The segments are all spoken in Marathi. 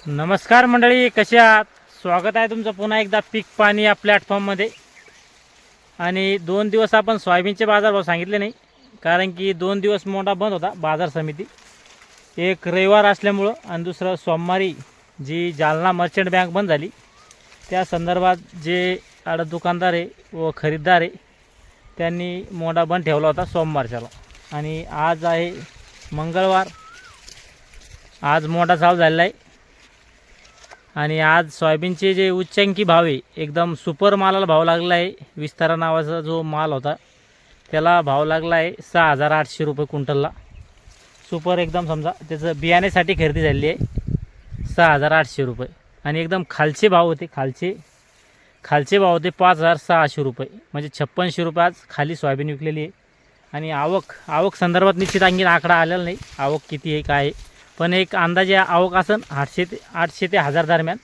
नमस्कार मंडळी, कसे आहात? स्वागत आहे तुमचं पुन्हा एकदा पीक पाणी या प्लॅटफॉर्ममध्ये. आणि 2 दिवस आपण सोयाबीनचे बाजारभाव सांगितले नाही, कारण की 2 दिवस मोठा बंद होता बाजार समिती. एक रविवार असल्यामुळं आणि दुसरं सोमवारी जी जालना मर्चंट बँक बंद झाली, त्या संदर्भात जे दुकानदार आहे व खरीददार आहे त्यांनी मोठा बंद ठेवला होता सोमवारच्याला. आणि आज आहे मंगळवार, आज मोठा चालू झालेला आहे. आणि आज सोयाबीनचे जे उच्चांकी भाव आहे, एकदम सुपर मालाला भाव लागला आहे. विस्तारा नावाचा जो माल होता त्याला भाव लागला आहे 6,800 रुपये क्विंटलला. सुपर एकदम समजा त्याचं बियाण्यासाठी खरेदी झाली आहे 6,800 रुपये. आणि एकदम खालचे भाव होते, खालचे भाव होते 5,600 रुपये, म्हणजे 5600 रुपये आज खाली सोयाबीन विकलेली आहे. आणि आवक संदर्भात निश्चित आणखी आकडा आलेला नाही, आवक किती आहे काय आहे, पण एक अंदाजे आवक असन 800 ते 1000 दरम्यान.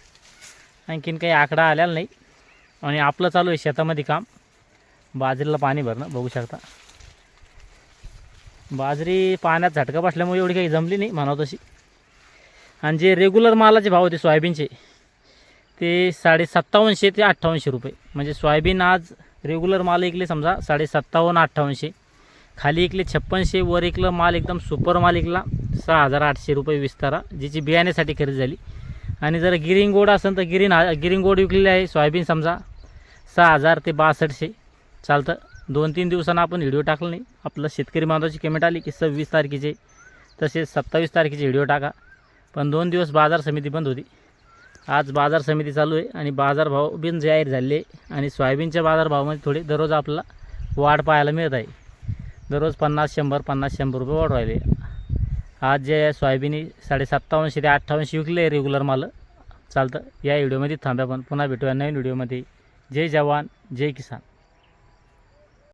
आणखीन काही आकडा आलेला नाही. आणि आपलं चालू आहे शेतामध्ये काम, बाजरीला पाणी भरणं. बघू शकता बाजरी पाण्यात झटका बसल्यामुळे एवढी काही जमली नाही म्हणावं तशी. आणि जे रेग्युलर मालाचे भाव होते सोयाबीनचे ते 5750 ते 5800 रुपये. म्हणजे सोयाबीन आज रेग्युलर माल ऐकले समजा 5750-5800, खाली ऐकले 5600, वर ऐकलं माल एकदम सुपर माल ऐकला 6,800 रुपये विस्तारा, जिची बियाण्यासाठी खरेदी झाली. आणि जर गिरिंग गोड असेल तर गिरिंग गोड विकलेली आहे सोयाबीन समजा 6,000 ते 6200 चालतं. 2-3 दिवसांना आपण व्हिडिओ टाकला नाही. आपलं शेतकरी बांधवाची कमेंट आली की 26 तारखेचे तसेच 27 तारखेचे व्हिडिओ टाका, पण 2 दिवस बाजार समिती बंद होती. आज बाजार समिती चालू आहे आणि बाजारभाव बिन जाहीर झाले. आणि सोयाबीनच्या बाजारभावामध्ये थोडे दररोज आपल्याला वाढ पाहायला मिळत आहे. दररोज 50-100 रुपये वाढ राहिले. आज जे सोयाबीन 5750 ते 5800 विकले रेग्युलर माल चालतं. या व्हिडिओमध्ये थांब्या, पण पुन्हा भेटूया नवीन व्हिडिओमध्ये. जय जवान जय किसान.